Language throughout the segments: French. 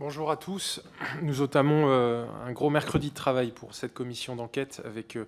Bonjour à tous. Nous entamons un gros mercredi de travail pour cette commission d'enquête avec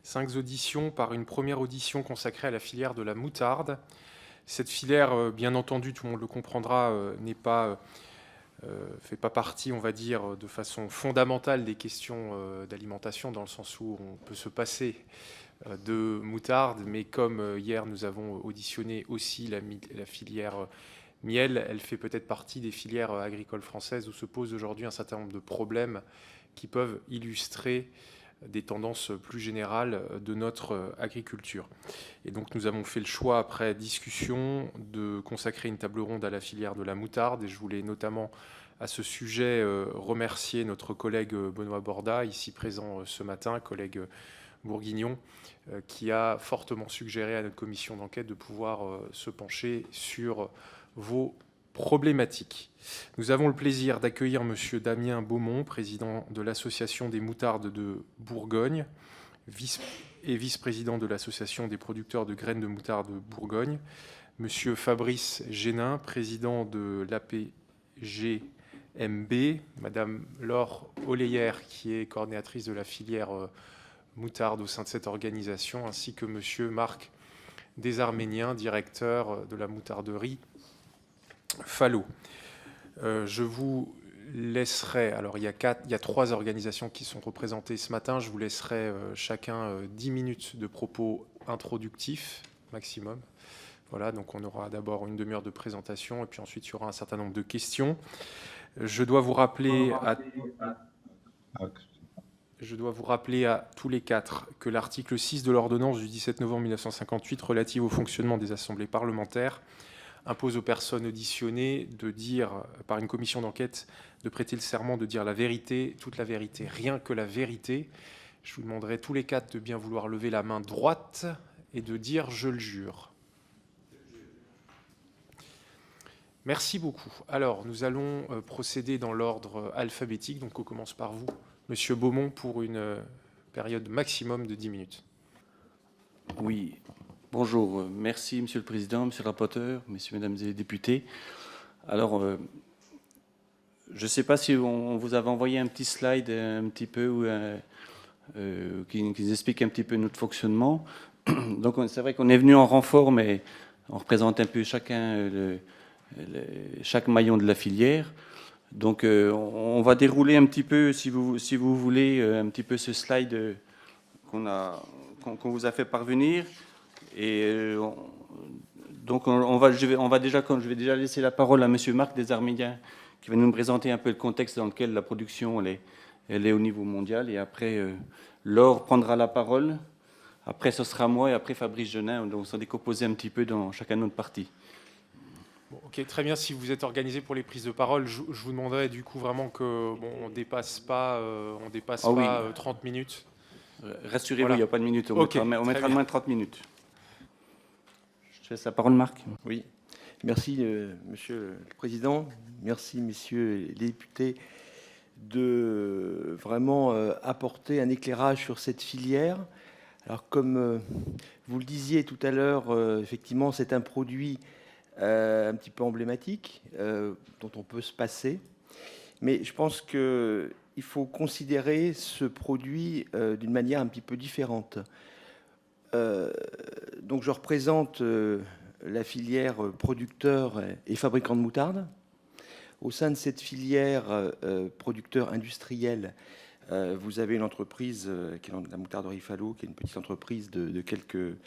5 auditions, par une première audition consacrée à la filière de la moutarde. Cette filière, bien entendu, tout le monde le comprendra, fait pas partie, on va dire, de façon fondamentale des questions d'alimentation, dans le sens où on peut se passer de moutarde, mais comme hier nous avons auditionné aussi la filière miel, elle fait peut-être partie des filières agricoles françaises où se posent aujourd'hui un certain nombre de problèmes qui peuvent illustrer des tendances plus générales de notre agriculture. Et donc nous avons fait le choix, après discussion, de consacrer une table ronde à la filière de la moutarde. Et je voulais notamment, à ce sujet, remercier notre collègue Benoît Borda, ici présent ce matin, collègue bourguignon, qui a fortement suggéré à notre commission d'enquête de pouvoir se pencher sur vos problématiques. Nous avons le plaisir d'accueillir Monsieur Damien Beaumont, président de l'Association des moutardes de Bourgogne et vice-président de l'Association des producteurs de graines de moutarde de Bourgogne, Monsieur Fabrice Génin, président de l'APGMB, Madame Laure Oléière, qui est coordinatrice de la filière moutarde au sein de cette organisation, ainsi que Monsieur Marc Desarméniens, directeur de la moutarderie Fallot. Je vous laisserai, alors il y a 3 organisations qui sont représentées ce matin, je vous laisserai chacun 10 minutes de propos introductifs maximum. Voilà, donc on aura d'abord une demi-heure de présentation et puis ensuite il y aura un certain nombre de questions. Je dois vous rappeler à tous les 4 que l'article 6 de l'ordonnance du 17 novembre 1958 relative au fonctionnement des assemblées parlementaires impose aux personnes auditionnées de dire, par une commission d'enquête, de prêter le serment de dire la vérité, toute la vérité, rien que la vérité. Je vous demanderai tous les 4 de bien vouloir lever la main droite et de dire « je le jure ». Merci beaucoup. Alors, nous allons procéder dans l'ordre alphabétique. Donc, on commence par vous, Monsieur Beaumont, pour une période maximum de 10 minutes. Oui. Bonjour, merci Monsieur le Président, Monsieur le rapporteur, Messieurs, Mesdames et les députés. Alors, je ne sais pas si on vous avait envoyé un petit slide un petit peu qui nous explique un petit peu notre fonctionnement. Donc, c'est vrai qu'on est venu en renfort, mais on représente un peu chacun chaque maillon de la filière. Donc, on va dérouler un petit peu, si vous voulez, un petit peu ce slide qu'on vous a fait parvenir. Et donc, je vais déjà laisser la parole à Monsieur Marc Desarméniens, qui va nous présenter un peu le contexte dans lequel la production elle est au niveau mondial. Et après, Laure prendra la parole. Après, ce sera moi et après Fabrice Génin. Donc, on s'en décomposer un petit peu dans chacun de notre partie. Bon, ok, très bien. Si vous êtes organisé pour les prises de parole, je vous demanderai du coup vraiment que on dépasse pas 30 minutes. Rassurez-vous, Voilà. Il n'y a pas de minutes. On Okay, mettra moins de 30 minutes. Je laisse la parole, Marc. Oui, merci Monsieur le Président, merci Messieurs les députés de vraiment apporter un éclairage sur cette filière. Alors comme vous le disiez tout à l'heure, effectivement c'est un produit un petit peu emblématique dont on peut se passer, mais je pense qu'il faut considérer ce produit d'une manière un petit peu différente. Donc je représente la filière producteur et fabricant de moutarde. Au sein de cette filière producteur industriel, vous avez une entreprise qui est la moutarderie Fallot, qui est une petite entreprise de quelques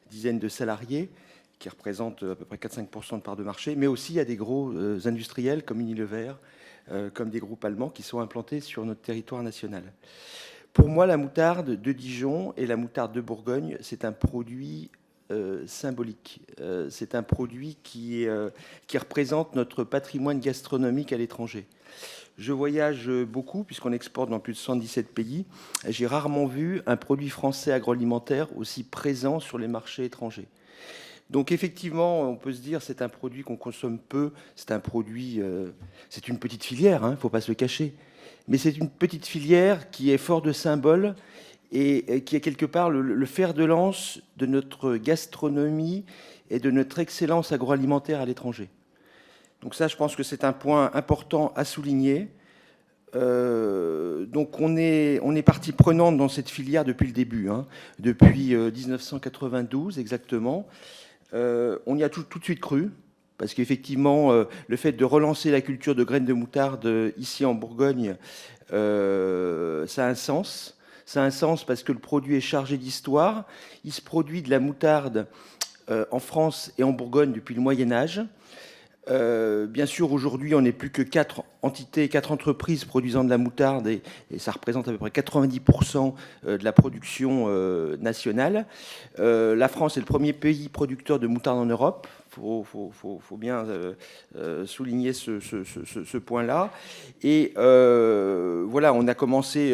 dizaines de salariés, qui représente à peu près 4-5% de part de marché, mais aussi il y a des gros industriels comme Unilever, comme des groupes allemands qui sont implantés sur notre territoire national. Pour moi, la moutarde de Dijon et la moutarde de Bourgogne, c'est un produit symbolique. C'est un produit qui représente notre patrimoine gastronomique à l'étranger. Je voyage beaucoup, puisqu'on exporte dans plus de 117 pays. J'ai rarement vu un produit français agroalimentaire aussi présent sur les marchés étrangers. Donc effectivement, on peut se dire c'est un produit qu'on consomme peu, c'est un produit, c'est une petite filière, il ne faut pas se le cacher. Mais c'est une petite filière qui est fort de symboles et qui est quelque part le fer de lance de notre gastronomie et de notre excellence agroalimentaire à l'étranger. Donc ça, je pense que c'est un point important à souligner. Donc on est partie prenante dans cette filière depuis le début, hein, depuis 1992 exactement. On y a tout de suite cru, parce qu'effectivement, le fait de relancer la culture de graines de moutarde ici en Bourgogne, ça a un sens. Ça a un sens parce que le produit est chargé d'histoire. Il se produit de la moutarde en France et en Bourgogne depuis le Moyen Âge. Bien sûr, aujourd'hui, on n'est plus que 4 entités, 4 entreprises produisant de la moutarde et ça représente à peu près 90% de la production nationale. La France est le premier pays producteur de moutarde en Europe. Faut bien souligner ce point-là. Et voilà, on a commencé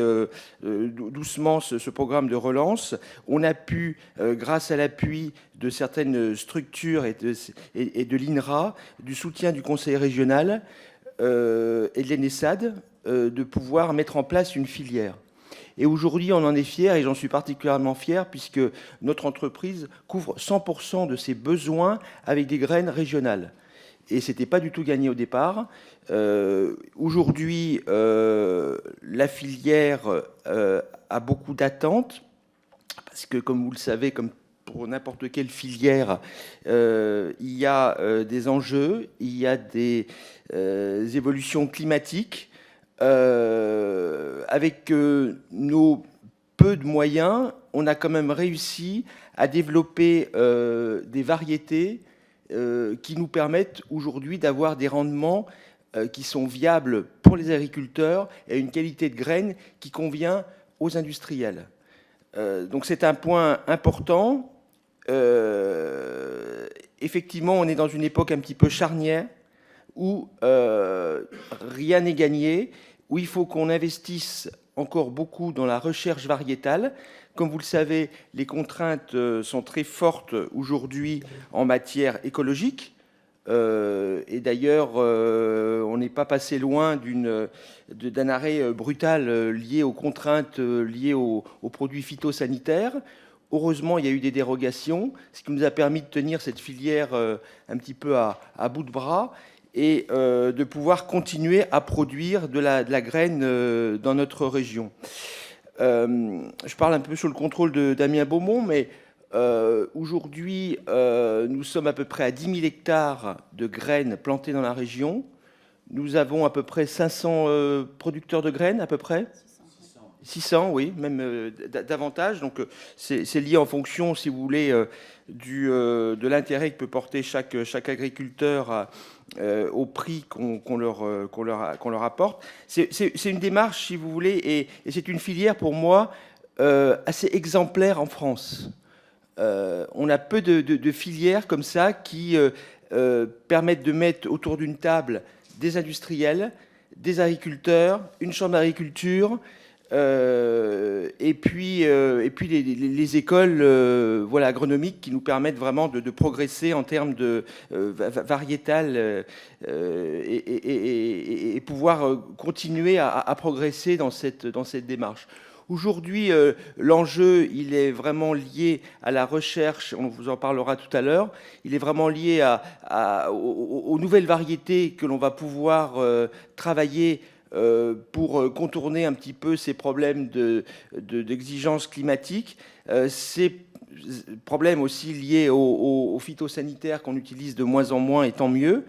doucement ce programme de relance. On a pu, grâce à l'appui de certaines structures et de l'INRA, du soutien du Conseil régional et de l'ENESAD, de pouvoir mettre en place une filière. Et aujourd'hui, on en est fier, et j'en suis particulièrement fier, puisque notre entreprise couvre 100% de ses besoins avec des graines régionales. Et ce n'était pas du tout gagné au départ. Aujourd'hui, la filière a beaucoup d'attentes, parce que, comme vous le savez, comme pour n'importe quelle filière, il y a des enjeux, il y a des évolutions climatiques. Avec nos peu de moyens, on a quand même réussi à développer des variétés qui nous permettent aujourd'hui d'avoir des rendements qui sont viables pour les agriculteurs et une qualité de graines qui convient aux industriels. Donc c'est un point important. Effectivement, on est dans une époque un petit peu charnière où rien n'est gagné, où il faut qu'on investisse encore beaucoup dans la recherche variétale. Comme vous le savez, les contraintes sont très fortes aujourd'hui en matière écologique. Et d'ailleurs, on n'est pas passé loin d'un arrêt brutal lié aux contraintes liées aux produits phytosanitaires. Heureusement, il y a eu des dérogations, ce qui nous a permis de tenir cette filière un petit peu à bout de bras et de pouvoir continuer à produire de la graine dans notre région. Je parle un peu sous le contrôle de Damien Beaumont, mais aujourd'hui, nous sommes à peu près à 10 000 hectares de graines plantées dans la région. Nous avons à peu près 500 producteurs de graines, à peu près 600, oui, même davantage. Donc, c'est lié en fonction, si vous voulez, de l'intérêt que peut porter chaque agriculteur au prix qu'on leur apporte. C'est une démarche, si vous voulez, et c'est une filière, pour moi, assez exemplaire en France. On a peu de filières comme ça qui permettent de mettre autour d'une table des industriels, des agriculteurs, une chambre d'agriculture, et puis les écoles voilà, agronomiques qui nous permettent vraiment de progresser en termes de variétal et pouvoir continuer à progresser dans cette démarche. Aujourd'hui, l'enjeu, il est vraiment lié à la recherche, on vous en parlera tout à l'heure, il est vraiment lié aux nouvelles variétés que l'on va pouvoir travailler pour contourner un petit peu ces problèmes d'exigence climatique, ces problèmes aussi liés aux phytosanitaires qu'on utilise de moins en moins, et tant mieux.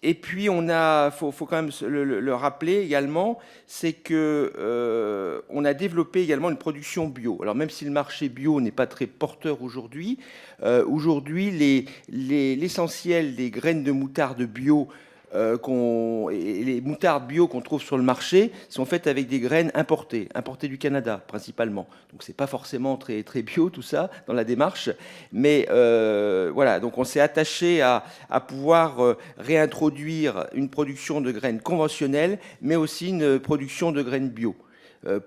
Et puis, faut quand même le rappeler également, c'est que on a développé également une production bio. Alors, même si le marché bio n'est pas très porteur aujourd'hui, l'essentiel des graines de moutarde bio et les moutardes bio qu'on trouve sur le marché sont faites avec des graines importées du Canada principalement. Donc c'est pas forcément très bio tout ça dans la démarche, mais voilà. Donc on s'est attaché à pouvoir réintroduire une production de graines conventionnelles, mais aussi une production de graines bio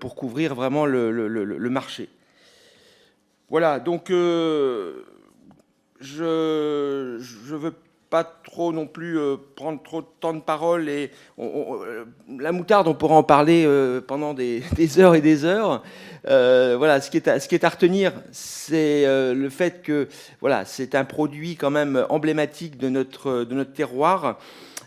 pour couvrir vraiment le marché. Voilà. Donc je veux pas trop non plus prendre trop de temps de parole, et la moutarde, on pourra en parler pendant des heures et des heures. Voilà, ce qui est à retenir, c'est le fait que voilà, c'est un produit quand même emblématique de notre terroir.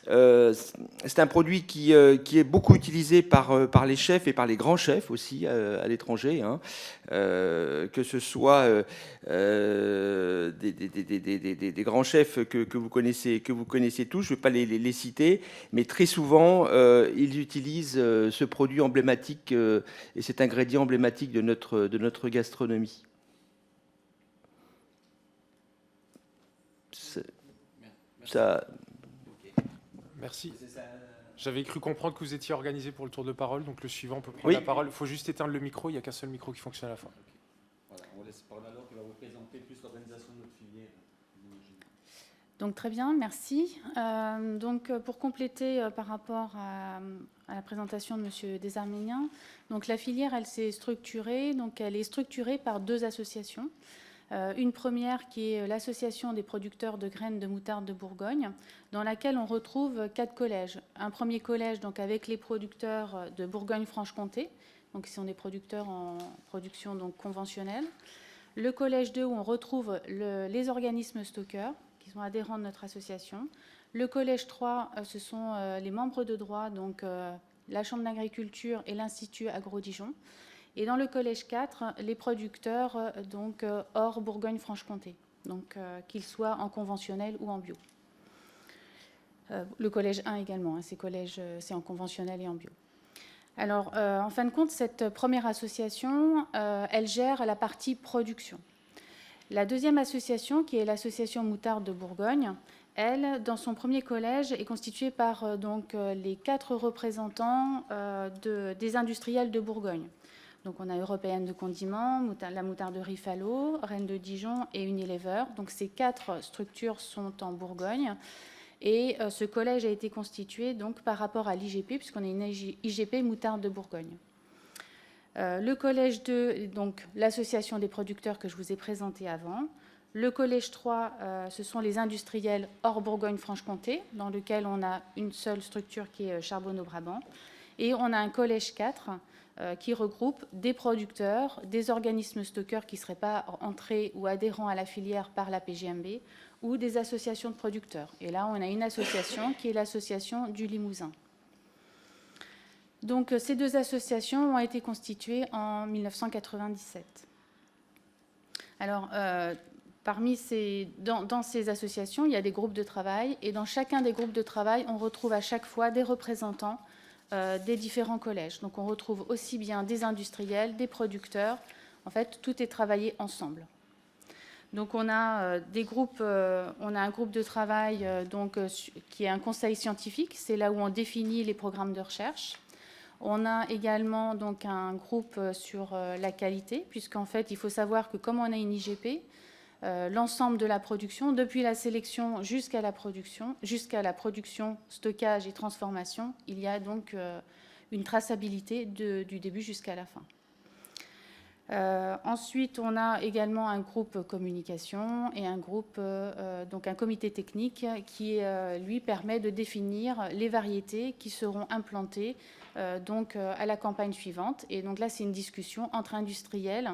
C'est un produit qui est beaucoup utilisé par les chefs et par les grands chefs aussi à l'étranger, hein. Que ce soit des grands chefs que vous connaissez tous, je ne vais pas les citer, mais très souvent, ils utilisent ce produit emblématique et cet ingrédient emblématique de notre gastronomie. Ça... Merci. J'avais cru comprendre que vous étiez organisé pour le tour de parole, donc le suivant peut prendre la parole. Il faut juste éteindre le micro, il n'y a qu'un seul micro qui fonctionne à la fin. Voilà, on laisse parler alors qui va vous présenter plus l'organisation de notre filière. Donc très bien, merci. Donc pour compléter par rapport à la présentation de M. Desarméniens, donc la filière, elle s'est structurée. Donc elle est structurée par deux associations. Une première qui est l'association des producteurs de graines de moutarde de Bourgogne, dans laquelle on retrouve 4 collèges. Un premier collège donc avec les producteurs de Bourgogne-Franche-Comté, donc ce sont des producteurs en production donc conventionnelle. Le collège 2 où on retrouve les organismes stockeurs qui sont adhérents de notre association. Le collège 3, ce sont les membres de droit, donc la Chambre d'agriculture et l'Institut Agro-Dijon. Et dans le collège 4, les producteurs donc hors Bourgogne-Franche-Comté, donc qu'ils soient en conventionnel ou en bio. Le collège 1 également, hein, c'est en conventionnel et en bio. Alors, en fin de compte, cette première association, elle gère la partie production. La deuxième association, qui est l'association Moutarde de Bourgogne, elle, dans son premier collège, est constituée par donc, les 4 représentants des industriels de Bourgogne. Donc on a Européenne de Condiments, la moutarderie Fallot, Reine de Dijon et Unilever. Donc ces 4 structures sont en Bourgogne. Et ce collège a été constitué donc, par rapport à l'IGP, puisqu'on est une IGP moutarde de Bourgogne. Le collège 2, donc l'association des producteurs que je vous ai présenté avant. Le collège 3, ce sont les industriels hors Bourgogne-Franche-Comté, dans lequel on a une seule structure qui est Charbonneau-Brabant. Et on a un collège 4 qui regroupe des producteurs, des organismes stockeurs qui ne seraient pas entrés ou adhérents à la filière par la PGMB, ou des associations de producteurs. Et là, on a une association qui est l'association du Limousin. Donc, ces 2 associations ont été constituées en 1997. Alors, dans ces associations, il y a des groupes de travail, et dans chacun des groupes de travail, on retrouve à chaque fois des représentants des différents collèges. Donc on retrouve aussi bien des industriels, des producteurs. En fait, tout est travaillé ensemble. Donc on a des groupes, on a un groupe de travail qui est un conseil scientifique. C'est là où on définit les programmes de recherche. On a également donc un groupe sur la qualité, puisqu'en fait, il faut savoir que comme on a une IGP, l'ensemble de la production, depuis la sélection jusqu'à la production, stockage et transformation, il y a donc une traçabilité du début jusqu'à la fin. Ensuite, on a également un groupe communication et un groupe, donc un comité technique qui, lui, permet de définir les variétés qui seront implantées donc, à la campagne suivante. Et donc là, c'est une discussion entre industriels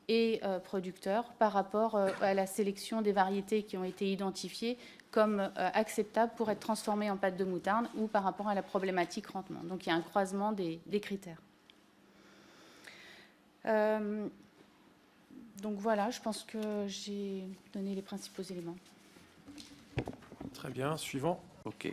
et producteurs par rapport à la sélection des variétés qui ont été identifiées comme acceptables pour être transformées en pâte de moutarde ou par rapport à la problématique rendement. Donc il y a un croisement des critères. Donc voilà, je pense que j'ai donné les principaux éléments. Très bien, suivant. Ok,